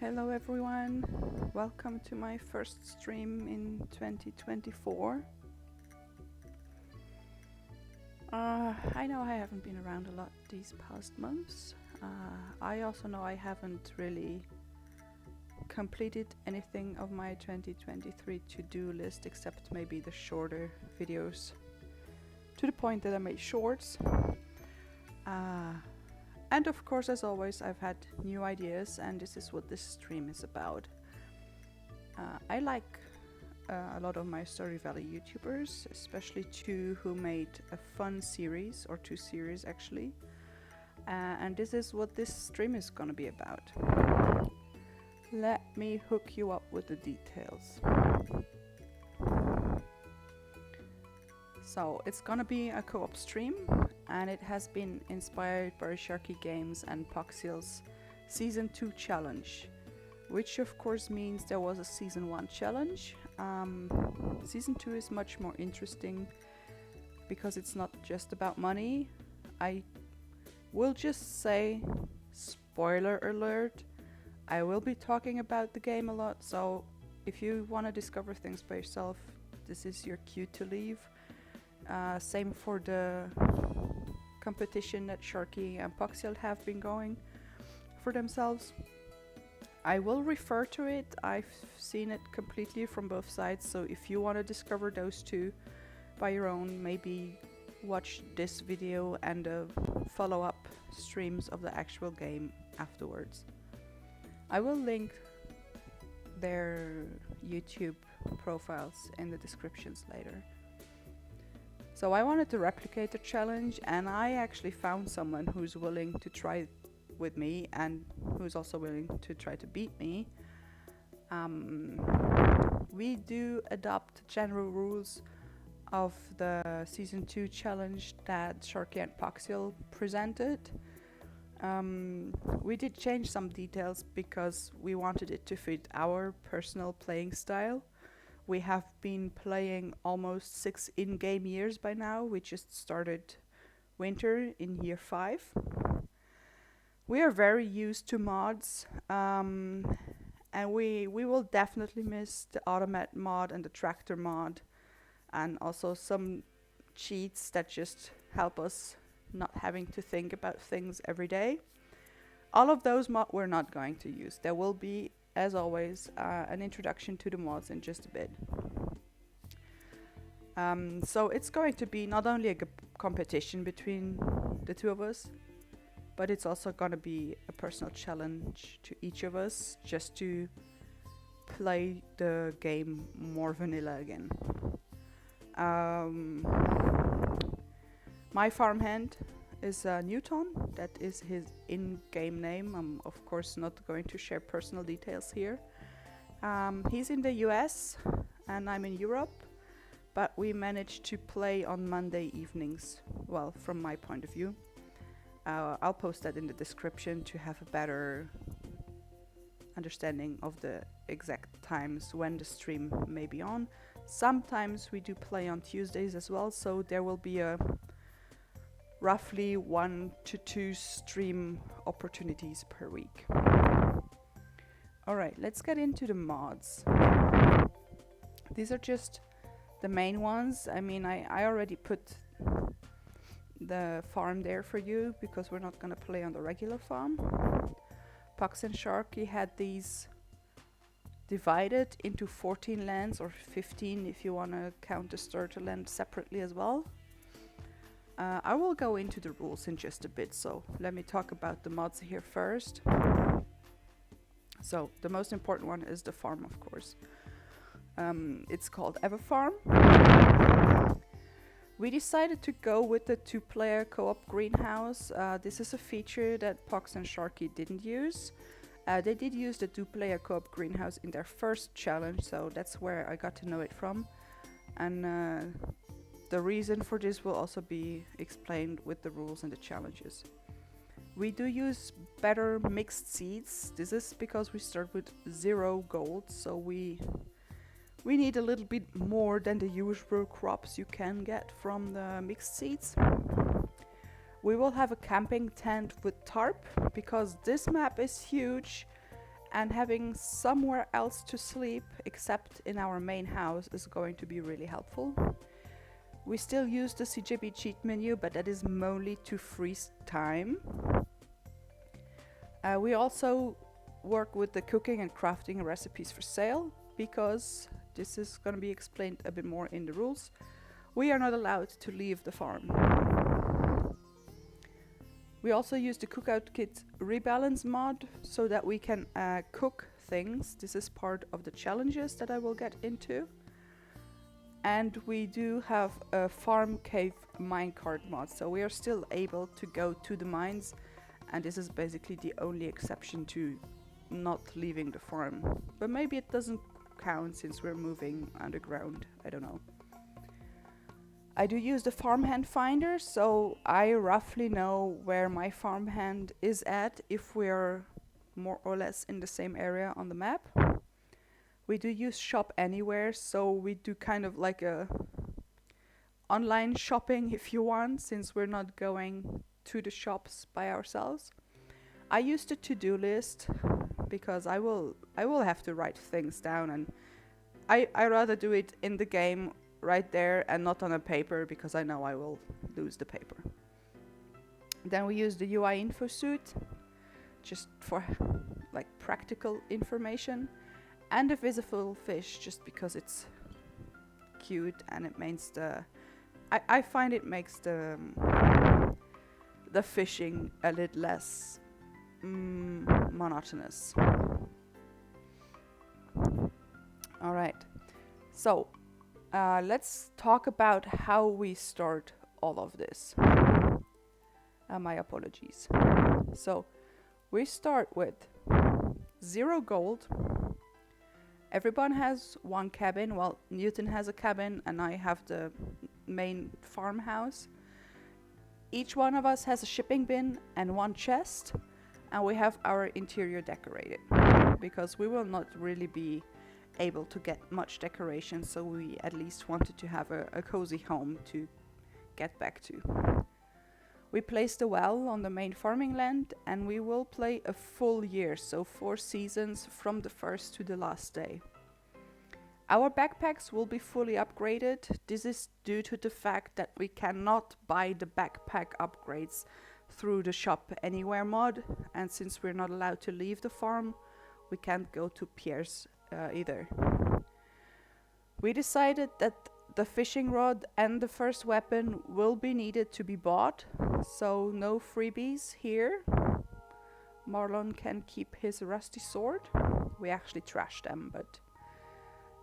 Hello everyone, welcome to my first stream in 2024. I know I haven't been around a lot these past months. I also know I haven't really completed anything of my 2023 to-do list except maybe the shorter videos, to the point that I made shorts. And of course, as always, I've had new ideas, and this is what this stream is about. I like a lot of my Stardew Valley YouTubers, especially two who made a fun series, or two series actually. And this is what this stream is gonna be about. Let me hook you up with the details. So it's gonna be a co-op stream, and it has been inspired by Sharky Games and Poxiel's Season 2 challenge, which of course means there was a Season 1 challenge. Season 2 is much more interesting because it's not just about money. I will just say, spoiler alert, I will be talking about the game a lot, so if you want to discover things by yourself, this is your cue to leave. Same for the competition that Sharky and Poxiel have been going for themselves. I will refer to it. I've seen it completely from both sides, so if you want to discover those two by your own, maybe watch this video and follow-up streams of the actual game afterwards. I will link their YouTube profiles in the descriptions later. So I wanted to replicate the challenge, and I actually found someone who's willing to try with me and who's also willing to try to beat me. We do adopt general rules of the Season 2 challenge that Sharky and Poxiel presented. We did change some details because we wanted it to fit our personal playing style. We have been playing almost 6 in-game years by now. We just started winter in year 5. We are very used to mods, and we will definitely miss the automat mod and the tractor mod, and also some cheats that just help us not having to think about things every day. All of those mods we're not going to use. There will be, as always, an introduction to the mods in just a bit. So it's going to be not only a competition between the two of us, but it's also going to be a personal challenge to each of us just to play the game more vanilla again. My farmhand is Newton. That is his in-game name. I'm of course not going to share personal details here. He's in the US and I'm in Europe, but we managed to play on Monday evenings, well, from my point of view. I'll post that in the description to have a better understanding of the exact times when the stream may be on. Sometimes we do play on Tuesdays as well, so there will be a roughly 1 to 2 stream opportunities per week. Alright, let's get into the mods. These are just the main ones. I mean, I already put the farm there for you because we're not gonna play on the regular farm. Pox and Sharky had these divided into 14 lands, or 15 if you want to count the starter land separately as well. I will go into the rules in just a bit, so let me talk about the mods here first. So the most important one is the farm, of course. It's called EverFarm. We decided to go with the 2-player co-op greenhouse. This is a feature that Pox and Sharky didn't use. They did use the 2-player co-op greenhouse in their first challenge, so that's where I got to know it from. And the reason for this will also be explained with the rules and the challenges. We do use better mixed seeds. This is because we start with 0 gold, so we need a little bit more than the usual crops you can get from the mixed seeds. We will have a camping tent with tarp because this map is huge and having somewhere else to sleep except in our main house is going to be really helpful. We still use the CJB cheat menu, but that is mainly to freeze time. We also work with the cooking and crafting recipes for sale, because this is going to be explained a bit more in the rules. We are not allowed to leave the farm. We also use the Cookout Kit Rebalance mod so that we can cook things. This is part of the challenges that I will get into. And we do have a Farm Cave minecart mod, so we are still able to go to the mines, and this is basically the only exception to not leaving the farm. But maybe it doesn't count since we're moving underground, I don't know. I do use the farmhand finder, so I roughly know where my farmhand is at if we're more or less in the same area on the map. We do use Shop Anywhere, so we do kind of like a online shopping if you want, since we're not going to the shops by ourselves. I use the to-do list because I will have to write things down, and I rather do it in the game right there and not on a paper, because I know I will lose the paper. Then we use the UI info suite just for like practical information, and the visible fish just because it's cute and it makes the I find it makes the fishing a little less monotonous. All right, so let's talk about how we start all of this. My apologies. So we start with 0 gold. Everyone has one cabin. Well, Newton has a cabin and I have the main farmhouse. Each one of us has a shipping bin and 1 chest, and we have our interior decorated because we will not really be able to get much decoration, so we at least wanted to have a cozy home to get back to. We placed a well on the main farming land, and we will play a full year, so 4 seasons from the first to the last day. Our backpacks will be fully upgraded. This is due to the fact that we cannot buy the backpack upgrades through the Shop Anywhere mod, and since we're not allowed to leave the farm, we can't go to Pierre's either. We decided that the fishing rod and the first weapon will be needed to be bought, so no freebies here. Marlon can keep his rusty sword. We actually trashed them, but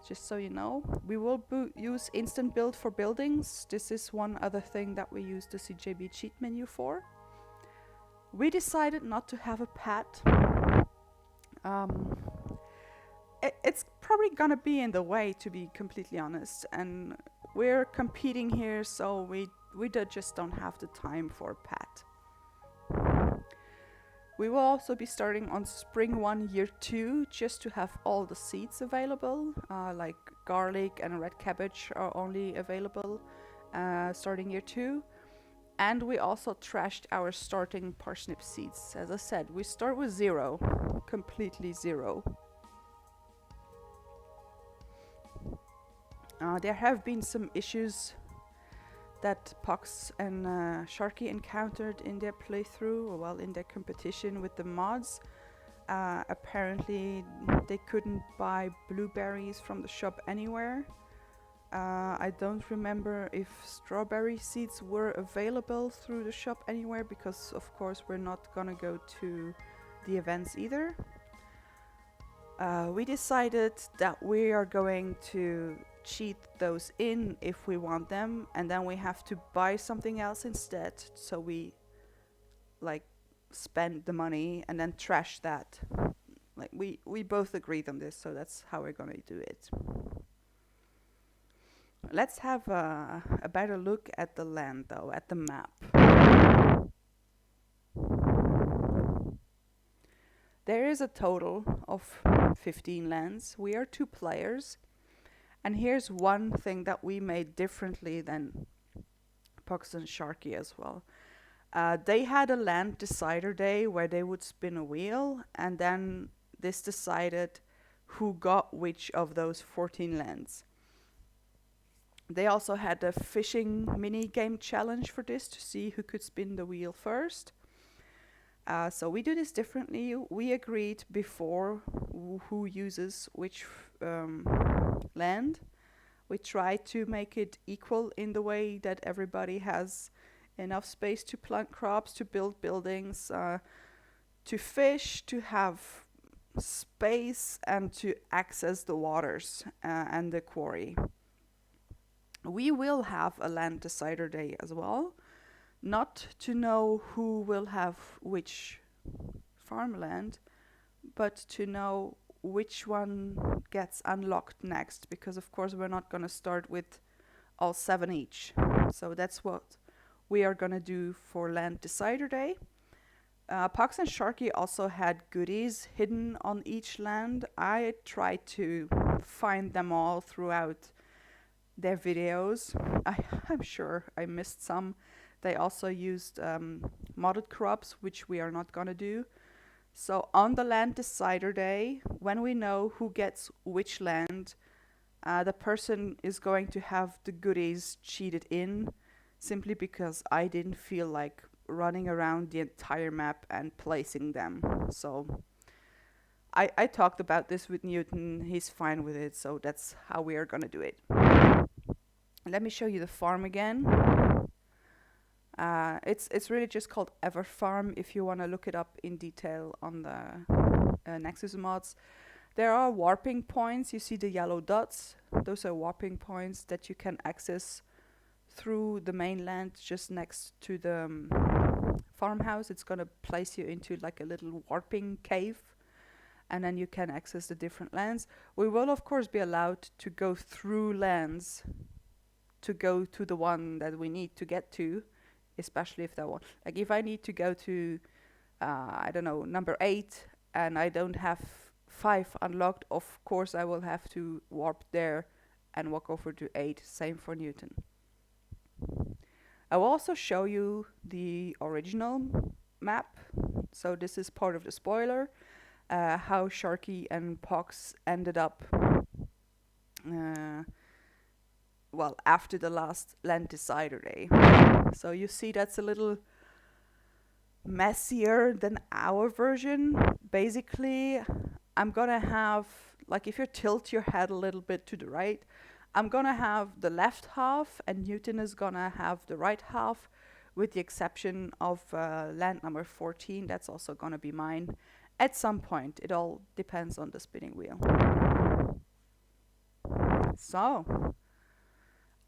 just so you know. We will use instant build for buildings. This is one other thing that we use the CJB cheat menu for. We decided not to have a pet. It's probably gonna be in the way, to be completely honest, and we're competing here, so we just don't have the time for a pet. We will also be starting on Spring 1 Year 2 just to have all the seeds available, like garlic and red cabbage are only available starting Year 2. And we also trashed our starting parsnip seeds. As I said, we start with 0, completely 0. There have been some issues that Pox and Sharky encountered in their playthrough, well, in their competition with the mods. Apparently they couldn't buy blueberries from the Shop Anywhere. I don't remember if strawberry seeds were available through the Shop Anywhere, because of course we're not gonna go to the events either. We decided that we are going to cheat those in if we want them, and then we have to buy something else instead, so we like spend the money and then trash that. Like we both agreed on this, so that's how we're gonna do it. Let's have a better look at the land though, at the map. There is a total of 15 lands. We are 2 players. And here's one thing that we made differently than Pox and Sharky as well. They had a land decider day where they would spin a wheel, and then this decided who got which of those 14 lands. They also had a fishing mini game challenge for this to see who could spin the wheel first. So we do this differently. We agreed before who uses which land. We try to make it equal in the way that everybody has enough space to plant crops, to build buildings, to fish, to have space, and to access the waters and the quarry. We will have a land decider day as well, not to know who will have which farmland, but to know which one gets unlocked next, because of course we're not going to start with all 7 each. So that's what we are going to do for Land Decider Day. Pox and Sharky also had goodies hidden on each land. I tried to find them all throughout their videos. I'm sure I missed some. They also used modded crops, which we are not going to do. So on the Land Decider Day, when we know who gets which land, the person is going to have the goodies cheated in, simply because I didn't feel like running around the entire map and placing them. So I talked about this with Newton. He's fine with it, so that's how we are going to do it. Let me show you the farm again. It's really just called Ever Farm if you want to look it up in detail on the Nexus mods. There are warping points. You see the yellow dots. Those are warping points that you can access through the mainland just next to the farmhouse. It's going to place you into like a little warping cave, and then you can access the different lands. We will of course be allowed to go through lands to go to the one that we need to get to, especially if that one, like if I need to go to I don't know, number 8 and I don't have 5 unlocked, of course I will have to warp there and walk over to 8. Same for Newton. I will also show you the original map. So this is part of the spoiler, how Sharky and Pox ended up well, after the last Land Decider Day. So you see that's a little messier than our version. Basically, I'm gonna have, like if you tilt your head a little bit to the right, I'm gonna have the left half and Newton is gonna have the right half, with the exception of land number 14. That's also gonna be mine at some point. It all depends on the spinning wheel. So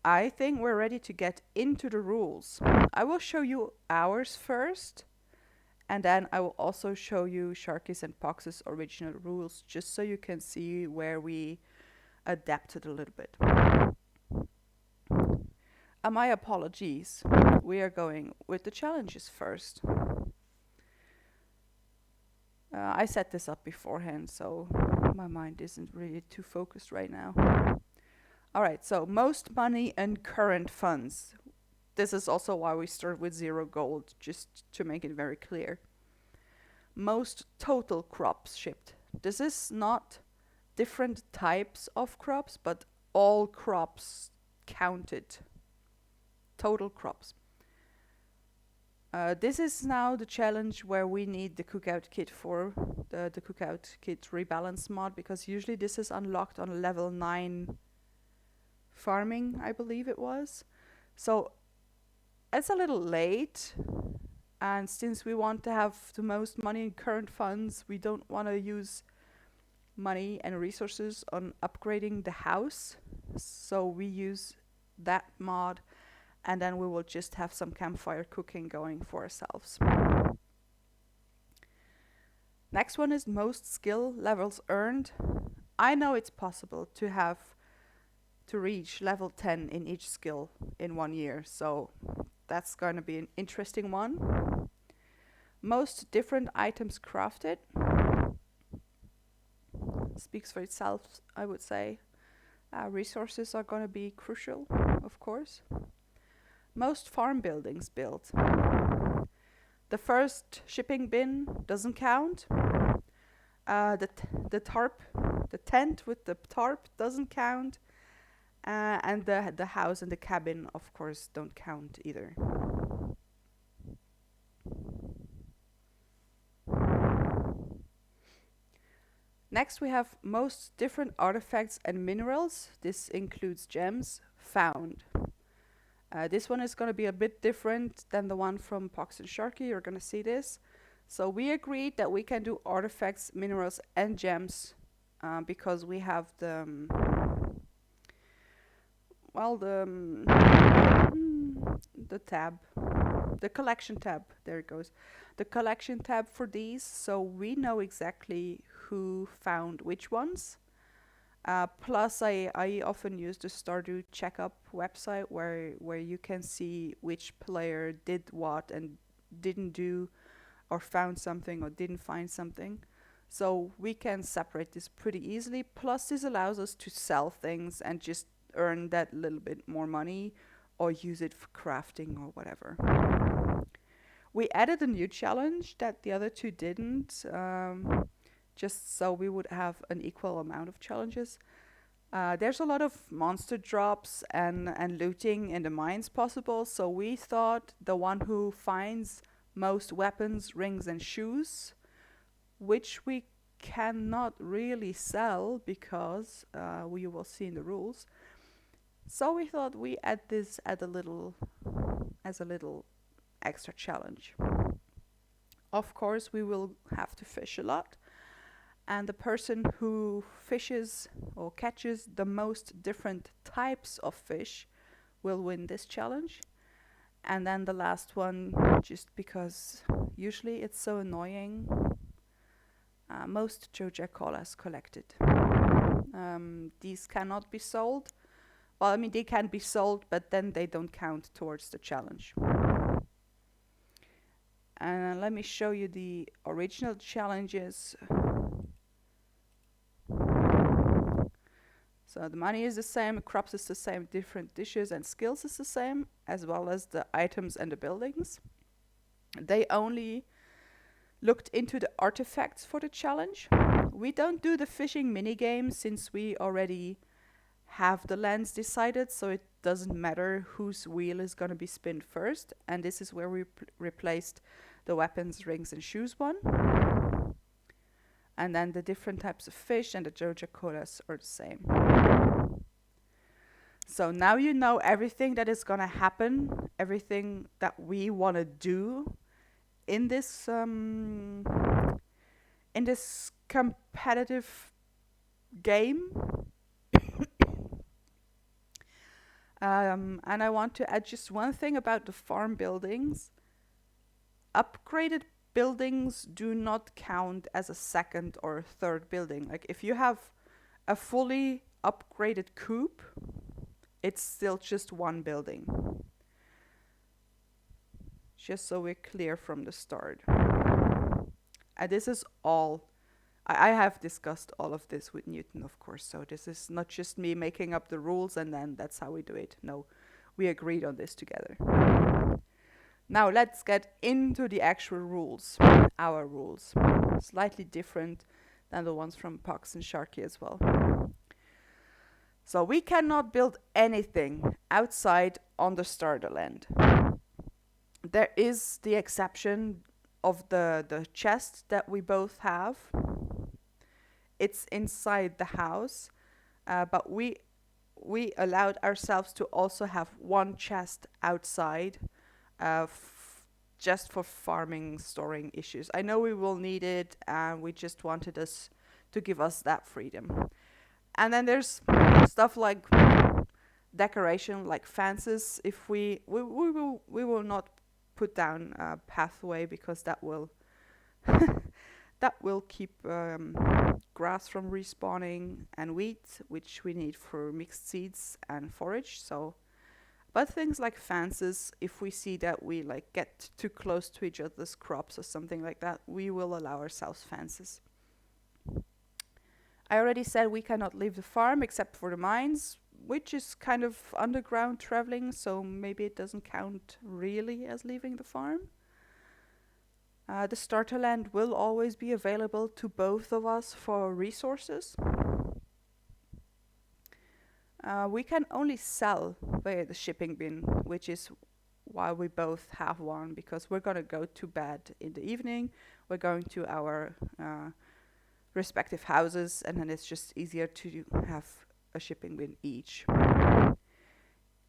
I think we're ready to get into the rules. I will show you ours first, and then I will also show you Sharky's and Pox's original rules, just so you can see where we adapted a little bit. My apologies. We are going with the challenges first. I set this up beforehand, so my mind isn't really too focused right now. Alright, so most money and current funds. This is also why we start with 0 gold, just to make it very clear. Most total crops shipped. This is not different types of crops, but all crops counted. Total crops. This is now the challenge where we need the cookout kit for the cookout kit rebalance mod, because usually this is unlocked on level 9 farming, I believe it was. So it's a little late, and since we want to have the most money in current funds, we don't want to use money and resources on upgrading the house, so we use that mod, and then we will just have some campfire cooking going for ourselves. Next one is most skill levels earned. I know it's possible to reach level 10 in each skill in 1 year, so that's going to be an interesting one. Most different items crafted. Speaks for itself, I would say. Resources are going to be crucial, of course. Most farm buildings built. The first shipping bin doesn't count. The tarp, the tent with the tarp doesn't count, and the house and the cabin, of course, don't count either. Next, we have most different artifacts and minerals. This includes gems found. This one is going to be a bit different than the one from Pox and Sharky. You're going to see this. So we agreed that we can do artifacts, minerals, and gems because we have the tab, the collection tab. There it goes, the collection tab for these. So we know exactly who found which ones. Plus, I often use the Stardew checkup website where you can see which player did what and didn't do, or found something or didn't find something. So we can separate this pretty easily. Plus, this allows us to sell things and just earn that little bit more money or use it for crafting or whatever. We added a new challenge that the other two didn't, just so we would have an equal amount of challenges. There's a lot of monster drops and looting in the mines possible, so we thought the one who finds most weapons, rings, and shoes, which we cannot really sell because we will see in the rules. So we thought we add this as a little extra challenge. Of course, we will have to fish a lot, and the person who fishes or catches the most different types of fish will win this challenge. And then the last one, just because usually it's so annoying, most Joja colas collected. These cannot be sold. Well, I mean, they can be sold, but then they don't count towards the challenge. And let me show you the original challenges. So the money is the same, crops is the same, different dishes and skills is the same, as well as the items and the buildings. They only looked into the artifacts for the challenge. We don't do the fishing minigame since we already have the lands decided, so it doesn't matter whose wheel is going to be spinned first. And this is where we replaced the weapons, rings, and shoes one. And then the different types of fish and the Joja colas are the same. So now you know everything that is going to happen, everything that we want to do in this competitive game. And I want to add just one thing about the farm buildings. Upgraded buildings do not count as a second or third building. Like if you have a fully upgraded coop, it's still just one building. Just so we're clear from the start. And this is all. I have discussed all of this with Newton, of course, so this is not just me making up the rules and then that's how we do it. No, we agreed on this together. Now let's get into the actual rules, our rules. Slightly different than the ones from Pox and Sharky as well. So we cannot build anything outside on the starter land. There is the exception of the chest that we both have. It's inside the house, but we allowed ourselves to also have one chest outside, just for farming, storing issues. I know we will need it, and we just wanted us to give us that freedom. And then there's stuff like decoration, like fences. If we will not put down a pathway because that will that will keep grass from respawning, and wheat, which we need for mixed seeds and forage. So, but things like fences, if we see that we like get too close to each other's crops or something like that, we will allow ourselves fences. I already said we cannot leave the farm except for the mines, which is kind of underground traveling, so maybe it doesn't count really as leaving the farm. The starter land will always be available to both of us for resources. We can only sell via the shipping bin, which is why we both have one, because we're gonna go to bed in the evening, we're going to our respective houses, and then it's just easier to have a shipping bin each.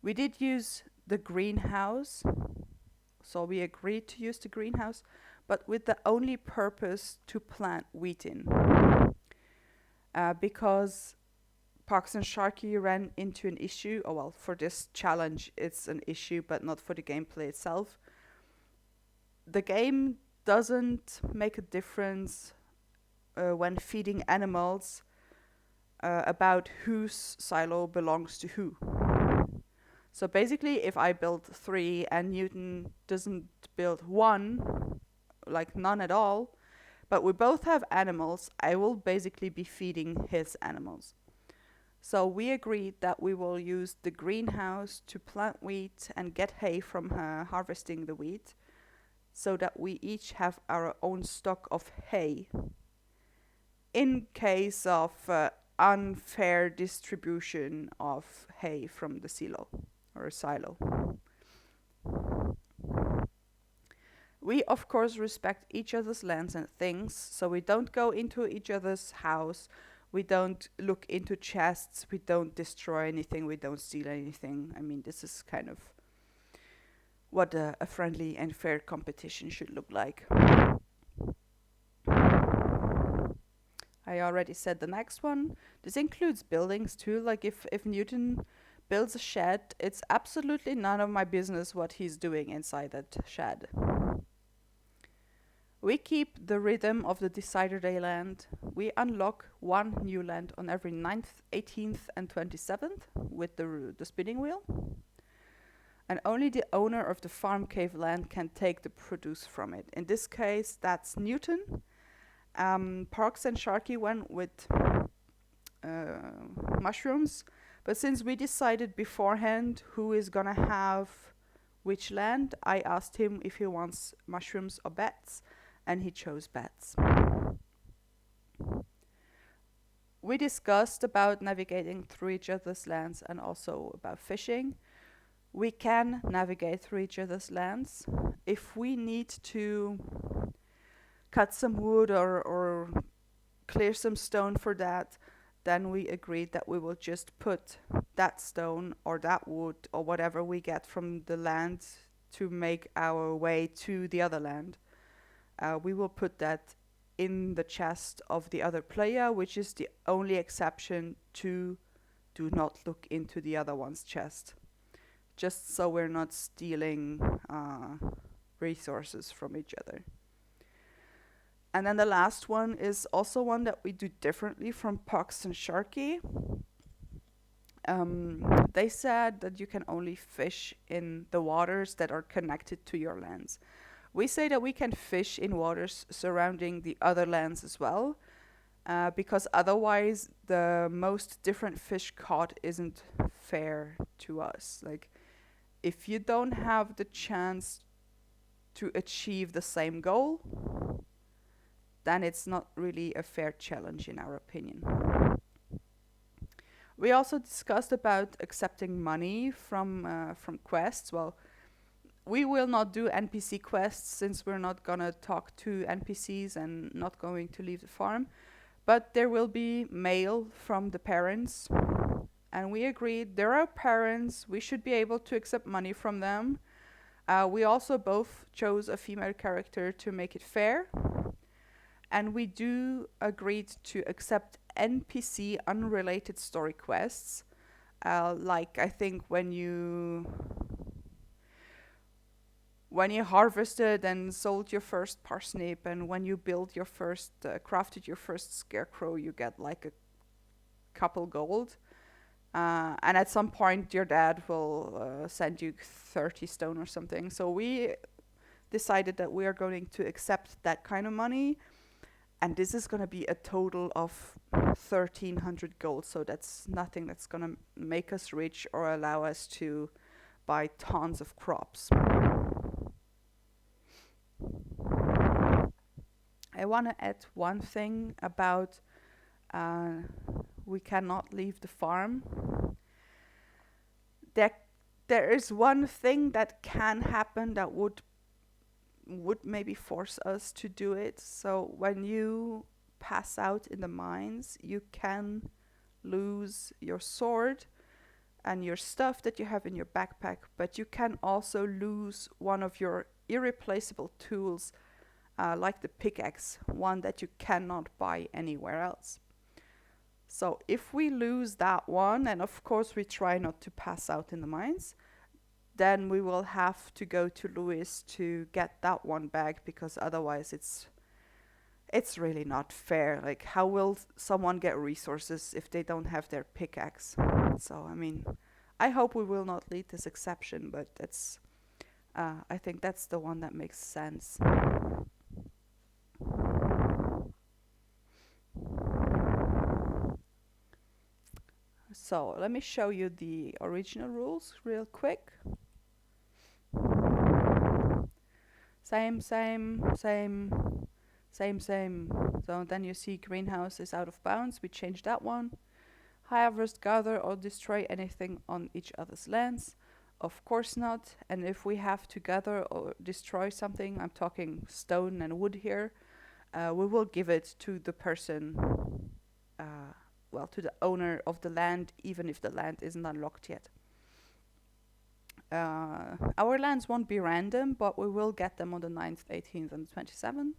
We did use the greenhouse, so we agreed to use the greenhouse, but with the only purpose to plant wheat in. Because Pox and Sharky ran into an issue, oh well, for this challenge it's an issue, but not for the gameplay itself. The game doesn't make a difference when feeding animals about whose silo belongs to who. So basically, if I build 3 and Newton doesn't build 1, like none at all, but we both have animals, I will basically be feeding his animals. So we agreed that we will use the greenhouse to plant wheat and get hay from harvesting the wheat, so that we each have our own stock of hay in case of unfair distribution of hay from the silo or silo. We of course respect each other's lands and things, so we don't go into each other's house, we don't look into chests, we don't destroy anything, we don't steal anything. I mean, this is kind of what a friendly and fair competition should look like. I already said the next one. This includes buildings too, like if Newton builds a shed, it's absolutely none of my business what he's doing inside that shed. We keep the rhythm of the Decider Day land. We unlock 1 new land on every 9th, 18th and 27th with the spinning wheel. And only the owner of the farm cave land can take the produce from it. In this case, that's Newton. Parks and Sharky went with mushrooms. But since we decided beforehand who is gonna have which land, I asked him if he wants mushrooms or bats, and he chose bats. We discussed about navigating through each other's lands and also about fishing. We can navigate through each other's lands. If we need to cut some wood or clear some stone for that, then we agreed that we will just put that stone or that wood or whatever we get from the land to make our way to the other land. We will put that in the chest of the other player, which is the only exception to do not look into the other one's chest. Just so we're not stealing resources from each other. And then the last one is also one that we do differently from Pox and Sharky. They said that you can only fish in the waters that are connected to your lands. We say that we can fish in waters surrounding the other lands as well, because otherwise the most different fish caught isn't fair to us. Like, if you don't have the chance to achieve the same goal, then it's not really a fair challenge in our opinion. We also discussed about accepting money from quests. Well, we will not do NPC quests since we're not gonna talk to NPCs and not going to leave the farm. But there will be mail from the parents. And we agreed they're our parents, we should be able to accept money from them. We also both chose a female character to make it fair. And we do agree to accept NPC unrelated story quests. Like I think when you harvested and sold your first parsnip, and when you built your first, crafted your first scarecrow, you get like a couple gold. And at some point your dad will send you 30 stone or something. So we decided that we are going to accept that kind of money. And this is going to be a total of 1,300 gold. So that's nothing that's going to make us rich or allow us to buy tons of crops. I want to add one thing about uh, we cannot leave the farm. There, there is one thing that can happen that would maybe force us to do it. So when you pass out in the mines, you can lose your sword and your stuff that you have in your backpack, but you can also lose one of your irreplaceable tools, like the pickaxe, one that you cannot buy anywhere else. So if we lose that one, and of course we try not to pass out in the mines, then we will have to go to Louis to get that one back, because otherwise it's really not fair. Like, how will someone get resources if they don't have their pickaxe? So I mean, I hope we will not lead this exception, but it's I think that's the one that makes sense. So let me show you the original rules real quick. Same, same, same, same, same. So then you see greenhouse is out of bounds. We changed that one. Harvest, gather, or destroy anything on each other's lands. Of course not. And if we have to gather or destroy something, I'm talking stone and wood here, we will give it to the person, to the owner of the land, even if the land isn't unlocked yet. Our lands won't be random, but we will get them on the 9th, 18th, and 27th.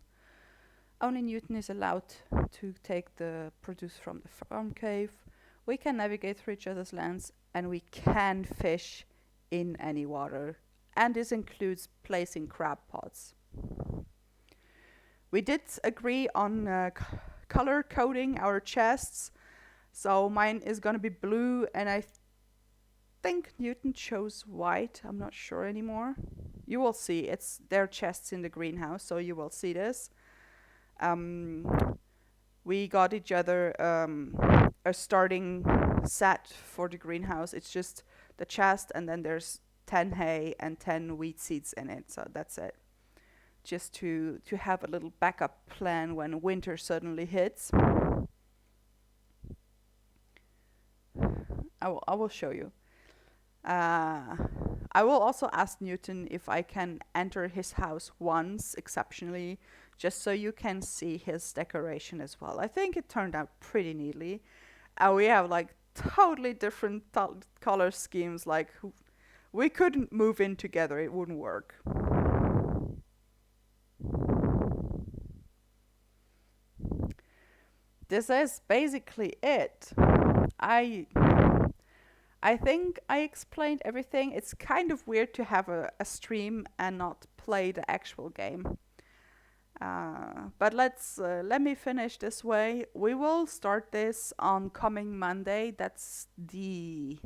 Only Newton is allowed to take the produce from the farm cave. We can navigate through each other's lands, and we can fish in any water. And this includes placing crab pots. We did agree on color coding our chests. So mine is gonna be blue, and I think Newton chose white. I'm not sure anymore. You will see. It's their chests in the greenhouse, so you will see this. We got each other a starting set for the greenhouse. It's just the chest, and then there's 10 hay and 10 wheat seeds in it. So that's it. Just to have a little backup plan when winter suddenly hits. I will show you. I will also ask Newton if I can enter his house once, exceptionally, just so you can see his decoration as well. I think it turned out pretty neatly. We have like totally different color schemes. Like, we couldn't move in together. It wouldn't work. This is basically it. I think I explained everything. It's kind of weird to have a stream and not play the actual game. But let me finish this way. We will start this on coming Monday. That's the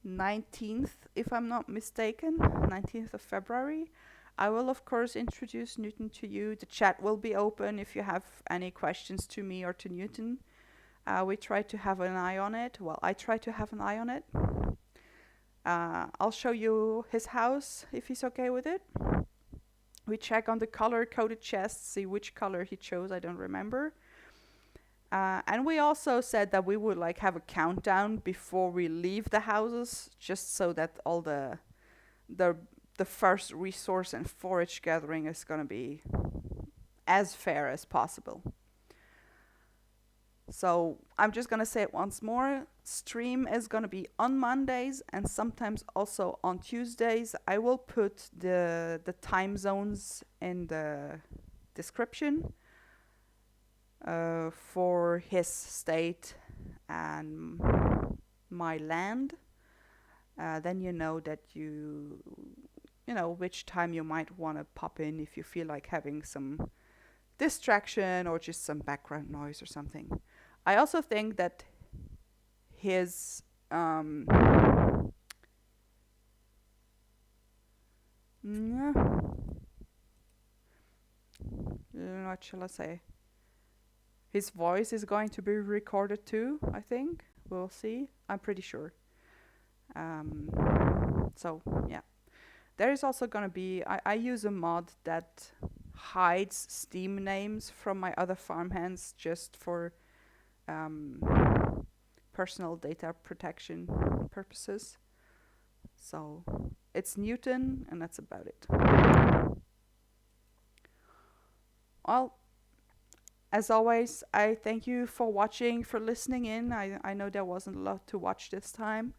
19th, if I'm not mistaken, 19th of February. I will, of course, introduce Newton to you. The chat will be open if you have any questions to me or to Newton. We try to have an eye on it. Well, I try to have an eye on it. I'll show you his house if he's okay with it. We check on the color-coded chests, see which color he chose. I don't remember. And we also said that we would like have a countdown before we leave the houses, just so that all the first resource and forage gathering is gonna be as fair as possible. So I'm just gonna say it once more. Stream is gonna be on Mondays and sometimes also on Tuesdays. I will put the time zones in the description for his state and my land. Then you know that you know which time you might want to pop in if you feel like having some distraction or just some background noise or something. I also think that his what shall I say? His voice is going to be recorded too, I think. We'll see. I'm pretty sure. So, yeah. There is also going to be... I use a mod that hides Steam names from my other farmhands just for um, personal data protection purposes. So it's Newton, and that's about it. Well, as always, I thank you for watching, for listening in. I know there wasn't a lot to watch this time.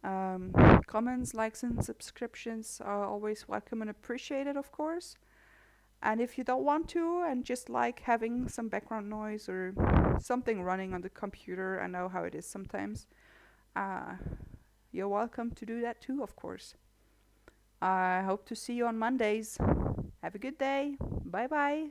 Um, Comments, likes, and subscriptions are always welcome and appreciated, of course. And if you don't want to and just like having some background noise or something running on the computer, I know how it is sometimes, uh, you're welcome to do that too, of course. I hope to see you on Mondays. Have a good day. Bye bye.